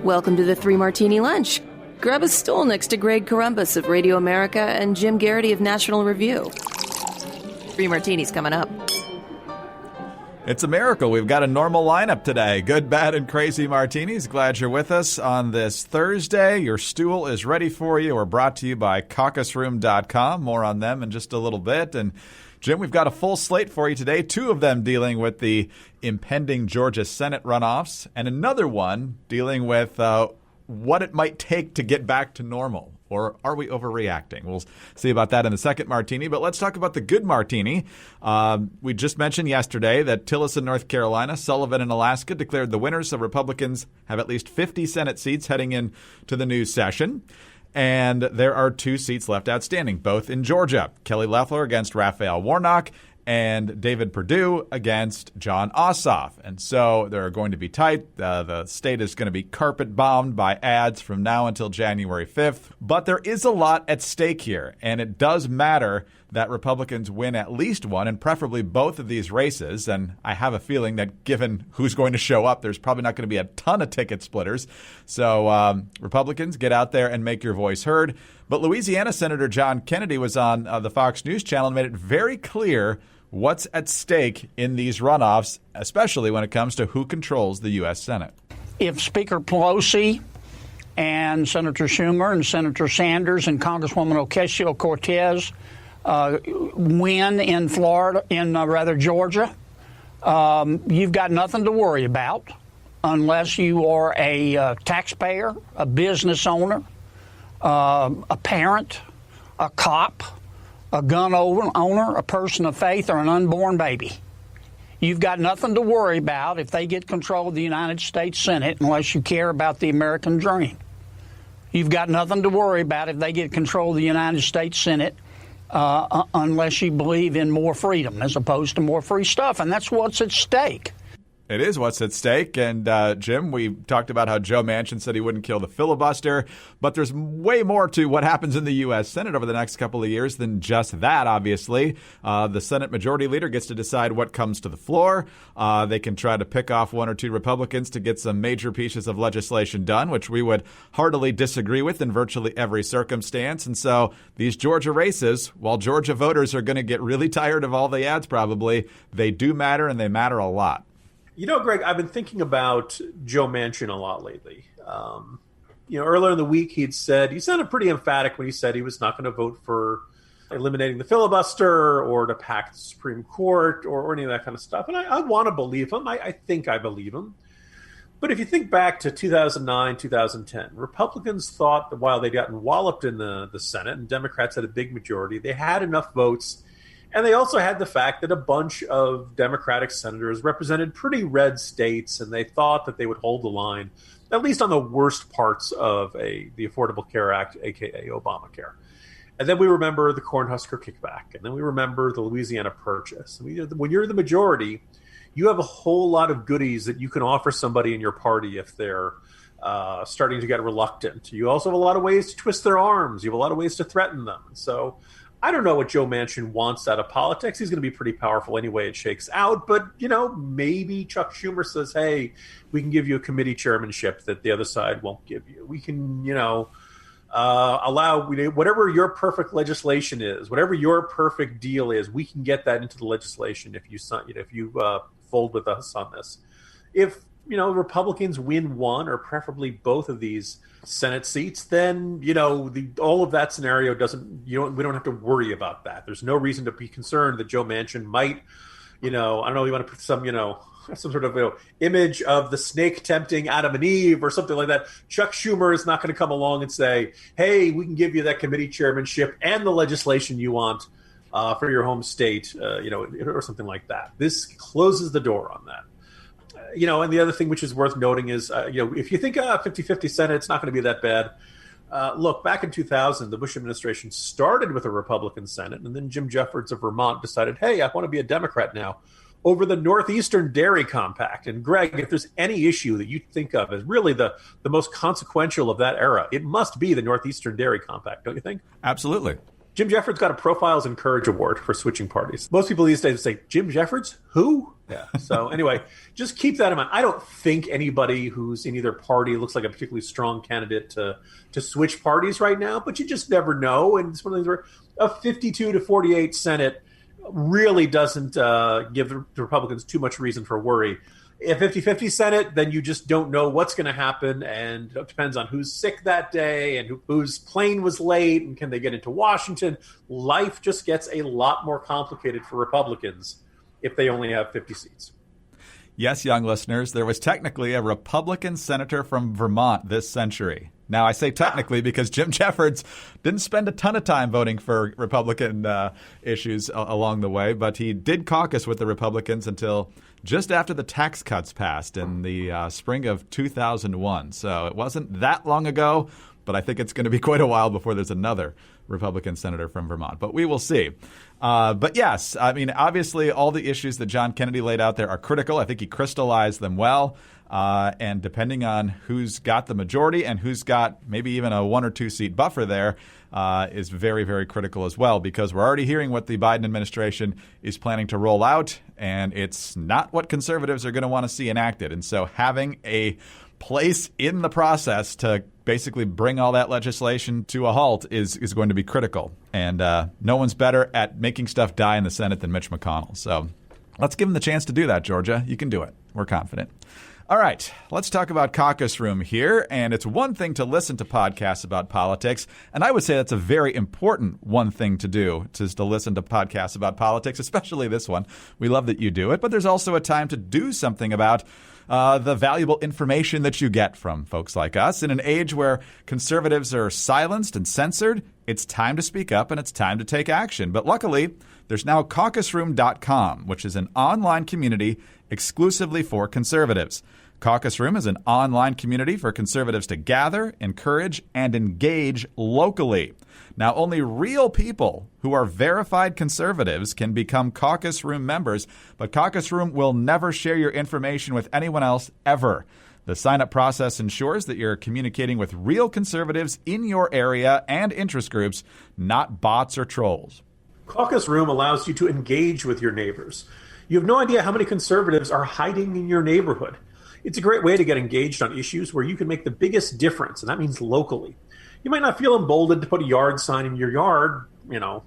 Welcome to the Three Martini Lunch. Grab a stool next to Greg Columbus of Radio America and Jim Garrity of National Review. Three martinis coming up. It's a miracle. We've got a normal lineup today. Good, bad, and crazy martinis. Glad you're with us on this Thursday. Your stool is ready for you. We're brought to you by caucusroom.com. More on them in just a little bit. And Jim, we've got a full slate for you today. Two of them dealing with the impending Georgia Senate runoffs, and another one dealing with what it might take to get back to normal. Or are we overreacting? We'll see about that in the second martini. But let's talk about the good martini. We just mentioned yesterday that Tillis in North Carolina, Sullivan in Alaska declared the winners, so Republicans have at least 50 Senate seats heading into the new session. And there are 2 seats left outstanding, both in Georgia. Kelly Loeffler against Raphael Warnock, and David Perdue against Jon Ossoff. And so they're going to be tight. The state is going to be carpet bombed by ads from now until January 5th. But there is a lot at stake here, and it does matter that Republicans win at least one, and preferably both of these races. And I have a feeling that given who's going to show up, there's probably not going to be a ton of ticket splitters. So Republicans, get out there and make your voice heard. But Louisiana Senator John Kennedy was on the Fox News channel and made it very clear what's at stake in these runoffs, especially when it comes to who controls the U.S. Senate. If Speaker Pelosi and Senator Schumer and Senator Sanders and Congresswoman Ocasio-Cortez win in Florida, Georgia, you've got nothing to worry about unless you are a taxpayer, a business owner, a parent, a cop, a gun owner, a person of faith, or an unborn baby. You've got nothing to worry about if they get control of the United States Senate unless you care about the American dream. You've got nothing to worry about if they get control of the United States Senate unless you believe in more freedom as opposed to more free stuff. And that's what's at stake. It is what's at stake. And, Jim, we talked about how Joe Manchin said he wouldn't kill the filibuster. But there's way more to what happens in the U.S. Senate over the next couple of years than just that, obviously. The Senate Majority Leader gets to decide what comes to the floor. They can try to pick off 1 or 2 Republicans to get some major pieces of legislation done, which we would heartily disagree with in virtually every circumstance. And so these Georgia races, while Georgia voters are going to get really tired of all the ads probably, they do matter, and they matter a lot. You know, Greg, I've been thinking about Joe Manchin a lot lately. Earlier in the week, he sounded pretty emphatic when he said he was not going to vote for eliminating the filibuster or to pack the Supreme Court or any of that kind of stuff. And I want to believe him. I think I believe him. But if you think back to 2009, 2010, Republicans thought that while they'd gotten walloped in the Senate and Democrats had a big majority, they had enough votes. And they also had the fact that a bunch of Democratic senators represented pretty red states, and they thought that they would hold the line, at least on the worst parts of the Affordable Care Act, a.k.a. Obamacare. And then we remember the Cornhusker kickback, and then we remember the Louisiana Purchase. When you're the majority, you have a whole lot of goodies that you can offer somebody in your party if they're starting to get reluctant. You also have a lot of ways to twist their arms. You have a lot of ways to threaten them. So I don't know what Joe Manchin wants out of politics. He's going to be pretty powerful anyway it shakes out. But, maybe Chuck Schumer says, hey, we can give you a committee chairmanship that the other side won't give you. We can, allow whatever your perfect legislation is, whatever your perfect deal is, we can get that into the legislation if you fold with us on this. If, Republicans win one or preferably both of these Senate seats, then, all of that scenario we don't have to worry about that. There's no reason to be concerned that Joe Manchin might, I don't know, you want to put some sort of image of the snake tempting Adam and Eve or something like that. Chuck Schumer is not going to come along and say, hey, we can give you that committee chairmanship and the legislation you want for your home state, or something like that. This closes the door on that. And the other thing which is worth noting is, if you think 50-50 Senate, it's not going to be that bad. Look, back in 2000, the Bush administration started with a Republican Senate, and then Jim Jeffords of Vermont decided, hey, I want to be a Democrat now, over the Northeastern Dairy Compact. And Greg, if there's any issue that you think of as really the most consequential of that era, it must be the Northeastern Dairy Compact, don't you think? Absolutely. Jim Jeffords got a Profiles in Courage Award for switching parties. Most people these days would say, Jim Jeffords? Who? Yeah. So anyway, just keep that in mind. I don't think anybody who's in either party looks like a particularly strong candidate to switch parties right now, but you just never know. And it's one of these where a 52 to 48 Senate really doesn't give the Republicans too much reason for worry. A 50-50 Senate, then you just don't know what's going to happen, and it depends on who's sick that day and whose plane was late and can they get into Washington. Life just gets a lot more complicated for Republicans if they only have 50 seats. Yes, young listeners, there was technically a Republican senator from Vermont this century. Now, I say technically because Jim Jeffords didn't spend a ton of time voting for Republican issues along the way, but he did caucus with the Republicans until just after the tax cuts passed in the spring of 2001. So it wasn't that long ago, but I think it's going to be quite a while before there's another Republican senator from Vermont. But we will see. But yes, I mean, obviously all the issues that John Kennedy laid out there are critical. I think he crystallized them well. And depending on who's got the majority and who's got maybe even a 1 or 2 seat buffer there is very, very critical as well, because we're already hearing what the Biden administration is planning to roll out, and it's not what conservatives are going to want to see enacted. And so having a place in the process to basically bring all that legislation to a halt is going to be critical. And no one's better at making stuff die in the Senate than Mitch McConnell. So let's give him the chance to do that, Georgia. You can do it. We're confident. All right, let's talk about Caucus Room here. And it's one thing to listen to podcasts about politics. And I would say that's a very important one thing to do, is to listen to podcasts about politics, especially this one. We love that you do it. But there's also a time to do something about the valuable information that you get from folks like us. In an age where conservatives are silenced and censored, it's time to speak up and it's time to take action. But luckily, there's now caucusroom.com, which is an online community exclusively for conservatives. Caucus Room is an online community for conservatives to gather, encourage, and engage locally. Now, only real people who are verified conservatives can become Caucus Room members, but Caucus Room will never share your information with anyone else ever. The sign-up process ensures that you're communicating with real conservatives in your area and interest groups, not bots or trolls. Caucus Room allows you to engage with your neighbors. You have no idea how many conservatives are hiding in your neighborhood. It's a great way to get engaged on issues where you can make the biggest difference, and that means locally. You might not feel emboldened to put a yard sign in your yard,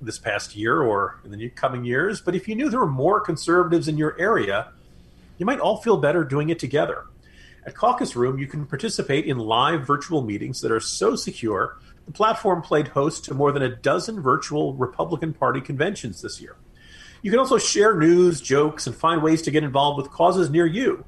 this past year or in the coming years, but if you knew there were more conservatives in your area, you might all feel better doing it together. At Caucus Room, you can participate in live virtual meetings that are so secure, the platform played host to more than a dozen virtual Republican Party conventions this year. You can also share news, jokes, and find ways to get involved with causes near you,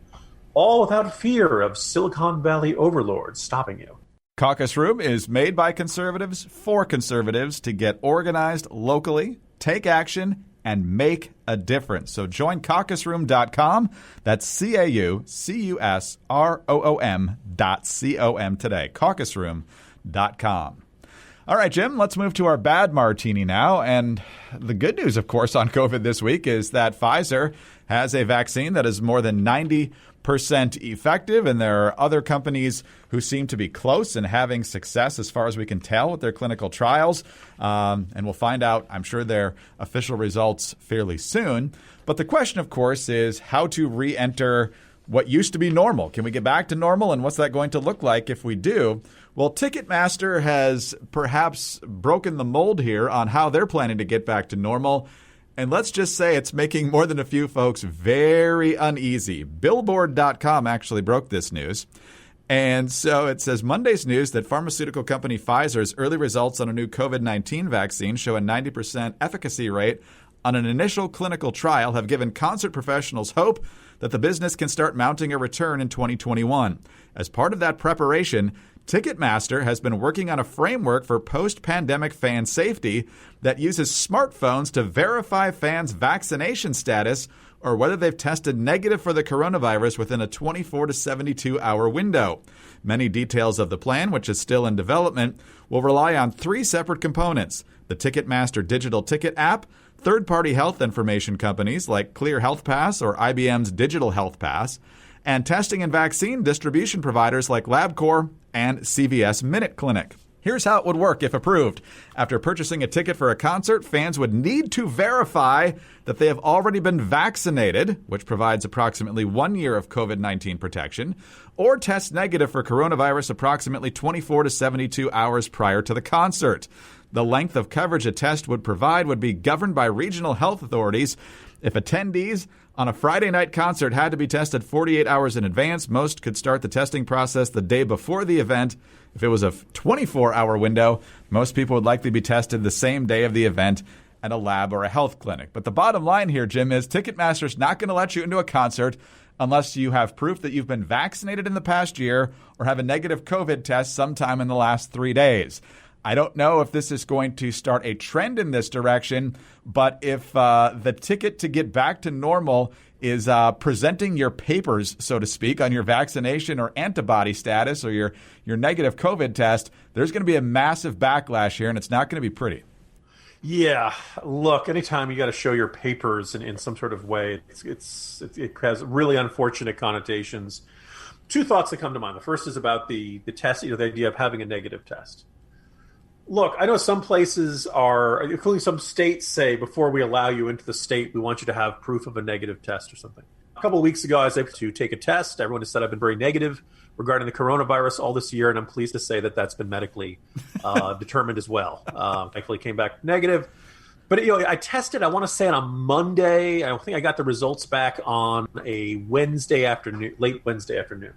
all without fear of Silicon Valley overlords stopping you. Caucus Room is made by conservatives for conservatives to get organized locally, take action, and make a difference. So join caucusroom.com. That's caucusroom.com today. Caucusroom.com. All right, Jim, let's move to our bad martini now. And the good news, of course, on COVID this week is that Pfizer has a vaccine that is more than 90% effective. And there are other companies who seem to be close and having success as far as we can tell with their clinical trials. And we'll find out, I'm sure, their official results fairly soon. But the question, of course, is how to re-enter what used to be normal. Can we get back to normal? And what's that going to look like if we do? Well, Ticketmaster has perhaps broken the mold here on how they're planning to get back to normal. And let's just say it's making more than a few folks very uneasy. Billboard.com actually broke this news. And so it says Monday's news that pharmaceutical company Pfizer's early results on a new COVID-19 vaccine show a 90% efficacy rate on an initial clinical trial have given concert professionals hope that the business can start mounting a return in 2021. As part of that preparation, Ticketmaster has been working on a framework for post-pandemic fan safety that uses smartphones to verify fans' vaccination status or whether they've tested negative for the coronavirus within a 24 to 72-hour window. Many details of the plan, which is still in development, will rely on 3 separate components: the Ticketmaster digital ticket app, third-party health information companies like Clear Health Pass or IBM's Digital Health Pass, and testing and vaccine distribution providers like LabCorp and CVS Minute Clinic. Here's how it would work if approved. After purchasing a ticket for a concert, fans would need to verify that they have already been vaccinated, which provides approximately 1 year of COVID-19 protection, or test negative for coronavirus approximately 24 to 72 hours prior to the concert. The length of coverage a test would provide would be governed by regional health authorities. If attendees on a Friday night concert had to be tested 48 hours in advance, most could start the testing process the day before the event. If it was a 24-hour window, most people would likely be tested the same day of the event at a lab or a health clinic. But the bottom line here, Jim, is Ticketmaster's not going to let you into a concert unless you have proof that you've been vaccinated in the past year or have a negative COVID test sometime in the last 3 days. I don't know if this is going to start a trend in this direction, but if the ticket to get back to normal is presenting your papers, so to speak, on your vaccination or antibody status or your negative COVID test, there's going to be a massive backlash here, and it's not going to be pretty. Yeah, look, anytime you got to show your papers in some sort of way, it has really unfortunate connotations. Two thoughts that come to mind. The first is about the test, the idea of having a negative test. Look, I know some places are, including some states, say before we allow you into the state, we want you to have proof of a negative test or something. A couple of weeks ago, I was able to take a test. Everyone has said I've been very negative regarding the coronavirus all this year, and I'm pleased to say that that's been medically determined as well. Thankfully, came back negative. But I tested, I want to say on a Monday. I think I got the results back on a Wednesday afternoon, late Wednesday afternoon.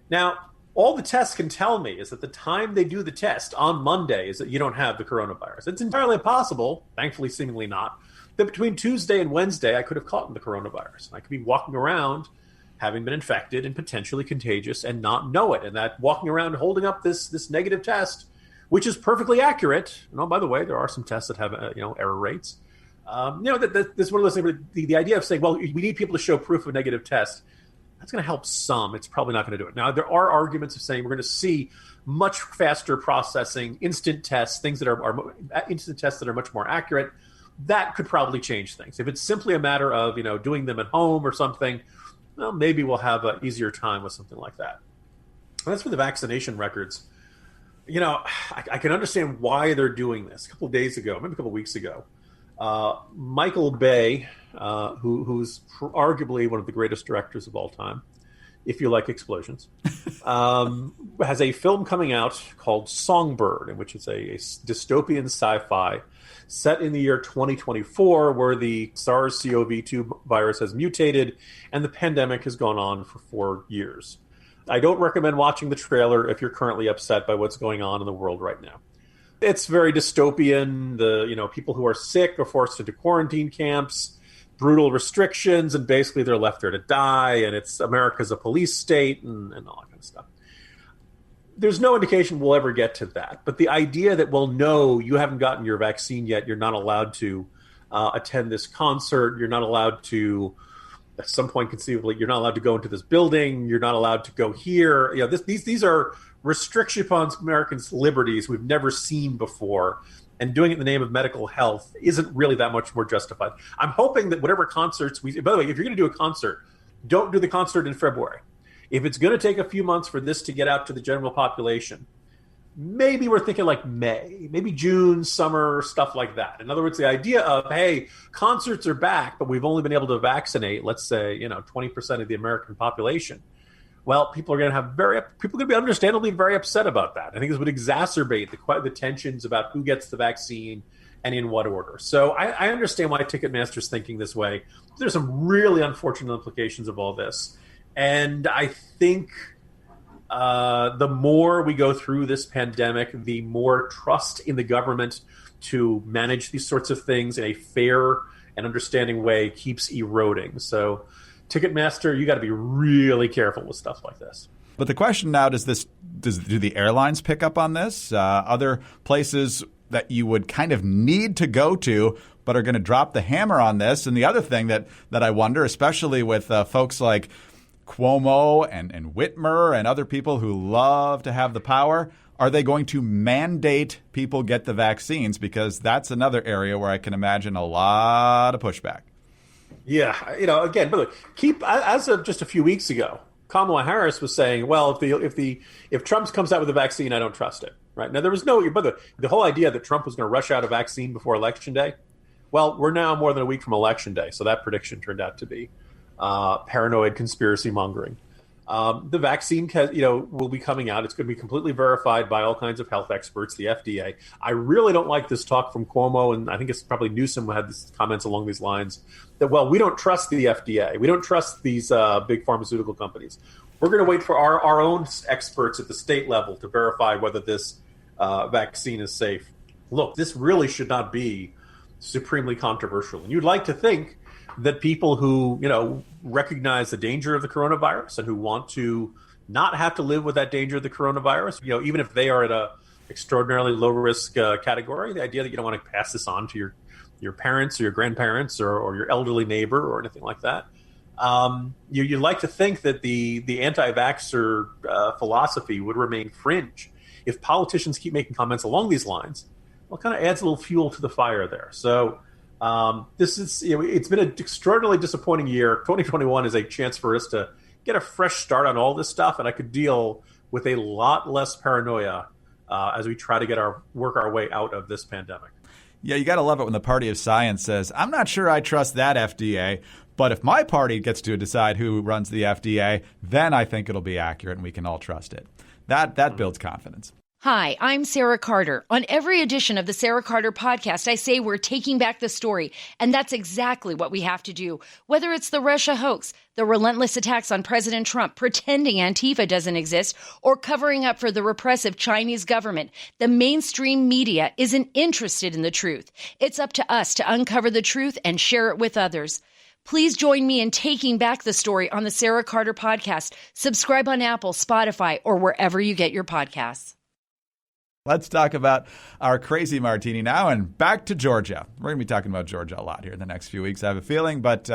Now, all the tests can tell me is that the time they do the test on Monday is that you don't have the coronavirus. It's entirely possible, thankfully seemingly not, that between Tuesday and Wednesday I could have caught the coronavirus. I could be walking around having been infected and potentially contagious and not know it. And that walking around holding up this negative test, which is perfectly accurate. And by the way, there are some tests that have error rates. This is one of those things. The idea of saying, well, we need people to show proof of a negative test. That's going to help some. It's probably not going to do it. Now, there are arguments of saying we're going to see much faster processing, instant tests, things that are instant tests that are much more accurate. That could probably change things. If it's simply a matter of doing them at home or something, well, maybe we'll have an easier time with something like that. And that's for the vaccination records. I can understand why they're doing this. A couple of days ago, maybe a couple of weeks ago, Michael Bay, who's arguably one of the greatest directors of all time, if you like explosions, has a film coming out called Songbird, in which it's a dystopian sci-fi set in the year 2024, where the SARS-CoV-2 virus has mutated and the pandemic has gone on for 4 years. I don't recommend watching the trailer if you're currently upset by what's going on in the world right now. It's very dystopian. The people who are sick are forced into quarantine camps, brutal restrictions, and basically they're left there to die. And it's America's a police state and all that kind of stuff. There's no indication we'll ever get to that. But the idea that, well, no, you haven't gotten your vaccine yet, you're not allowed to attend this concert, you're not allowed to, at some point conceivably, you're not allowed to go into this building, you're not allowed to go here. These are restriction upon Americans' liberties we've never seen before, and doing it in the name of medical health isn't really that much more justified. I'm hoping that whatever concerts by the way, if you're going to do a concert, don't do the concert in February. If it's going to take a few months for this to get out to the general population, maybe we're thinking like May, maybe June, summer, stuff like that. In other words, the idea of, hey, concerts are back, but we've only been able to vaccinate, let's say, 20% of the American population. Well, people are going to be understandably very upset about that. I think this would exacerbate the tensions about who gets the vaccine and in what order. So I understand why Ticketmaster's thinking this way. There's some really unfortunate implications of all this. And I think the more we go through this pandemic, the more trust in the government to manage these sorts of things in a fair and understanding way keeps eroding. So Ticketmaster, you got to be really careful with stuff like this. But the question now, do the airlines pick up on this? Other places that you would kind of need to go to but are going to drop the hammer on this? And the other thing that I wonder, especially with folks like Cuomo and Whitmer and other people who love to have the power, are they going to mandate people get the vaccines? Because that's another area where I can imagine a lot of pushback. Yeah, again, by the way, as of just a few weeks ago, Kamala Harris was saying, well, if Trump comes out with a vaccine, I don't trust it. right? Now, there was but the whole idea that Trump was going to rush out a vaccine before Election Day, well, we're now more than a week from Election Day, so that prediction turned out to be paranoid conspiracy mongering. The vaccine, will be coming out. It's going to be completely verified by all kinds of health experts, the FDA. I really don't like this talk from Cuomo, and I think it's probably Newsom who had these comments along these lines, that, well, we don't trust the FDA. We don't trust these big pharmaceutical companies. We're going to wait for our own experts at the state level to verify whether this vaccine is safe. Look, this really should not be supremely controversial. And you'd like to think that people who, recognize the danger of the coronavirus and who want to not have to live with that danger of the coronavirus, even if they are at a extraordinarily low risk category, the idea that you don't want to pass this on to your parents or your grandparents or your elderly neighbor or anything like that. You'd like to think that the anti-vaxxer philosophy would remain fringe. If politicians keep making comments along these lines, well, it kind of adds a little fuel to the fire there. So this is, it's been an extraordinarily disappointing year. 2021 is a chance for us to get a fresh start on all this stuff, and I could deal with a lot less paranoia as we try to work our way out of this pandemic. Yeah, you got to love it when the party of science says, I'm not sure I trust that FDA, but if my party gets to decide who runs the FDA, then I think it'll be accurate and we can all trust it. That builds confidence. Hi, I'm Sarah Carter. On every edition of the Sarah Carter podcast, I say we're taking back the story, and that's exactly what we have to do. Whether it's the Russia hoax, the relentless attacks on President Trump, pretending Antifa doesn't exist, or covering up for the repressive Chinese government, the mainstream media isn't interested in the truth. It's up to us to uncover the truth and share it with others. Please join me in taking back the story on the Sarah Carter podcast. Subscribe on Apple, Spotify, or wherever you get your podcasts. Let's talk about our crazy martini now and back to Georgia. We're going to be talking about Georgia a lot here in the next few weeks, I have a feeling. But,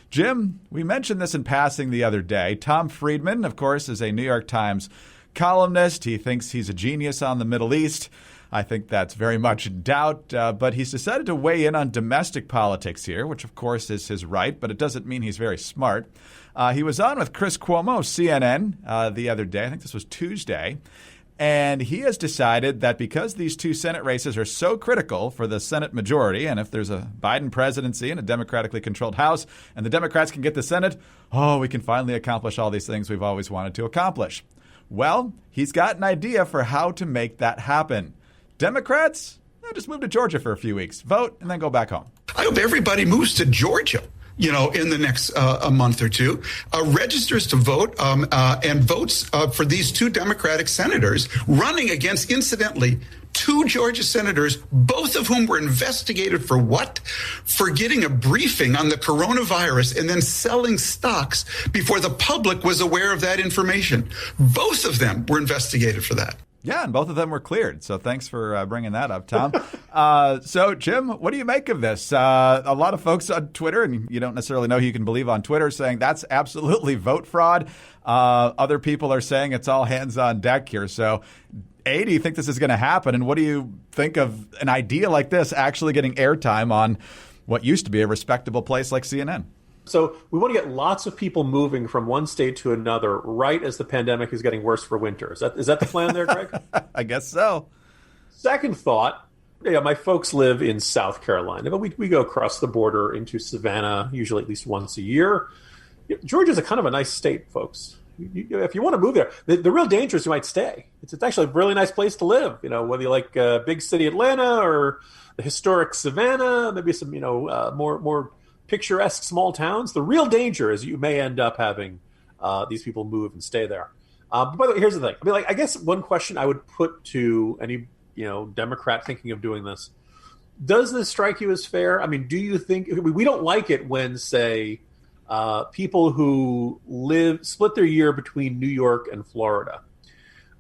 Jim, we mentioned this in passing the other day. Tom Friedman, of course, is a New York Times columnist. He thinks he's a genius on the Middle East. I think that's very much in doubt. But he's decided to weigh in on domestic politics here, which, of course, is his right. But it doesn't mean he's very smart. He was on with Chris Cuomo, CNN, the other day. I think this was Tuesday. And he has decided that because these two Senate races are so critical for the Senate majority, and if there's a Biden presidency and a democratically controlled House and the Democrats can get the Senate, we can finally accomplish all these things we've always wanted to accomplish. Well, he's got an idea for how to make that happen. Democrats, just move to Georgia for a few weeks, vote, and then go back home. I hope everybody moves to Georgia, in the next a month or two, registers to vote and votes for these two Democratic senators running against, incidentally, two Georgia senators, both of whom were investigated for what? For getting a briefing on the coronavirus and then selling stocks before the public was aware of that information. Both of them were investigated for that. Yeah, and both of them were cleared. So thanks for bringing that up, Tom. So, Jim, what do you make of this? A lot of folks on Twitter, and you don't necessarily know who you can believe on Twitter, saying that's absolutely vote fraud. Other people are saying it's all hands on deck here. So, A, do you think this is going to happen? And what do you think of an idea like this actually getting airtime on what used to be a respectable place like CNN? So we want to get lots of people moving from one state to another right as the pandemic is getting worse for winter. Is that the plan there, Greg? I guess so. Second thought, my folks live in South Carolina, but we go across the border into Savannah usually at least once a year. Georgia's a kind of a nice state, folks. If you want to move there, the real danger is you might stay. It's actually a really nice place to live, whether you like big city Atlanta or the historic Savannah, maybe some, more picturesque small towns. The real danger is you may end up having these people move and stay there. But by the way, here's the thing. I guess one question I would put to any Democrat thinking of doing this: does this strike you as fair? Do you think we don't like it when, say, people who split their year between New York and Florida?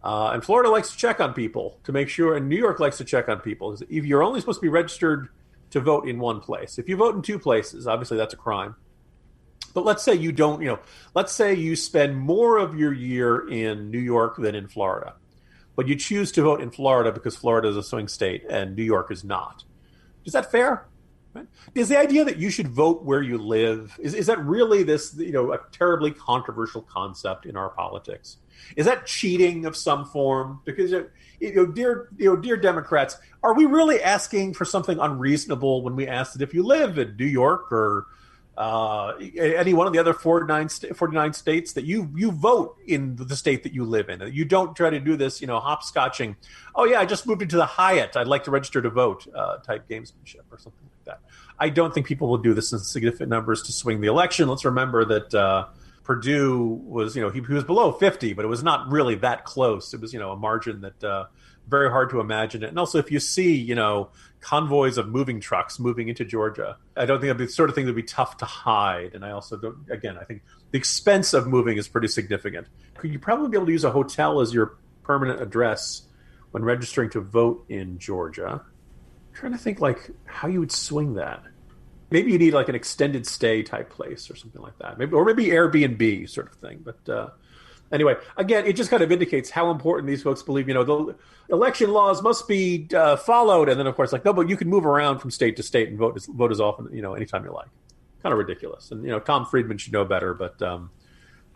And Florida likes to check on people to make sure, and New York likes to check on people. If you're only supposed to be registered to vote in one place. If you vote in two places, obviously that's a crime. But let's say you don't, let's say you spend more of your year in New York than in Florida, but you choose to vote in Florida because Florida is a swing state and New York is not. Is that fair? Right? Is the idea that you should vote where you live, is that really this, a terribly controversial concept in our politics? Is that cheating of some form? Because, dear Democrats, are we really asking for something unreasonable when we ask that if you live in New York or any one of the other 49 states, that you vote in the state that you live in? You don't try to do this, hopscotching. Oh, yeah, I just moved into the Hyatt. I'd like to register to vote type gamesmanship or something like that. I don't think people will do this in significant numbers to swing the election. Let's remember that Purdue was, he was below 50, but it was not really that close. It was, a margin that very hard to imagine it. And also, if you see, convoys of moving trucks moving into Georgia, I don't think that'd be the sort of thing that'd be tough to hide. And I also don't, again, I think the expense of moving is pretty significant. Could you probably be able to use a hotel as your permanent address when registering to vote in Georgia? I'm trying to think how you would swing that. Maybe you need an extended stay type place or something like that. Maybe Airbnb sort of thing. But anyway, again, it just kind of indicates how important these folks believe, the election laws must be followed. And then, of course, no, but you can move around from state to state and vote as often, anytime you like. Kind of ridiculous. And, Tom Friedman should know better. But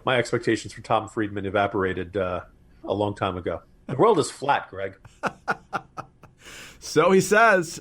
my expectations for Tom Friedman evaporated a long time ago. The world is flat, Greg. So he says.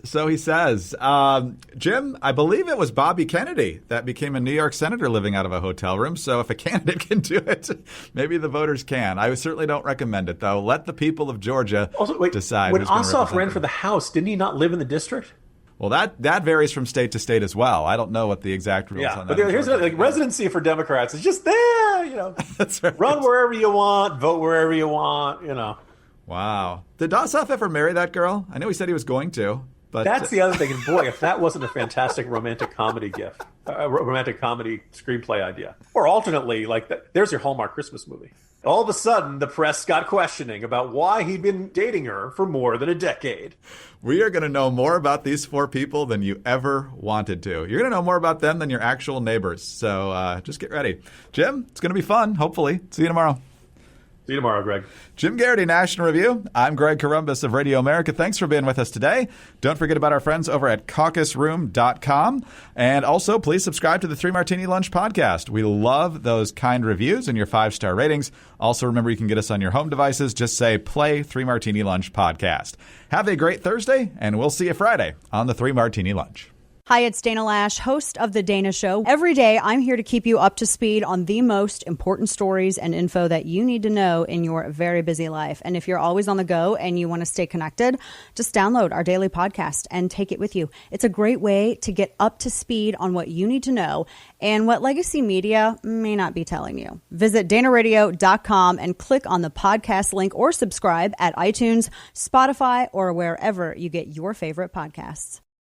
Jim, I believe it was Bobby Kennedy that became a New York senator living out of a hotel room. So if a candidate can do it, maybe the voters can. I certainly don't recommend it, though. Let the people of Georgia decide. When Ossoff ran for the House, didn't he not live in the district? Well, that varies from state to state as well. I don't know what the exact rules on that. But here's residency for Democrats is just there. That's right. Run wherever you want, vote wherever you want. Wow. Did Ossoff ever marry that girl? I know he said he was going to, but that's the other thing. And boy, if that wasn't a fantastic romantic comedy gift, romantic comedy screenplay idea, or alternately, there's your Hallmark Christmas movie. All of a sudden, the press got questioning about why he'd been dating her for more than a decade. We are going to know more about these four people than you ever wanted to. You're going to know more about them than your actual neighbors. So just get ready. Jim, it's going to be fun, hopefully. See you tomorrow. See you tomorrow, Greg. Jim Garrity, National Review. I'm Greg Corombos of Radio America. Thanks for being with us today. Don't forget about our friends over at caucusroom.com. And also, please subscribe to the 3 Martini Lunch podcast. We love those kind reviews and your 5-star ratings. Also, remember, you can get us on your home devices. Just say, play 3 Martini Lunch podcast. Have a great Thursday, and we'll see you Friday on the 3 Martini Lunch. Hi, it's Dana Lash, host of The Dana Show. Every day, I'm here to keep you up to speed on the most important stories and info that you need to know in your very busy life. And if you're always on the go and you want to stay connected, just download our daily podcast and take it with you. It's a great way to get up to speed on what you need to know and what legacy media may not be telling you. Visit danaradio.com and click on the podcast link or subscribe at iTunes, Spotify, or wherever you get your favorite podcasts.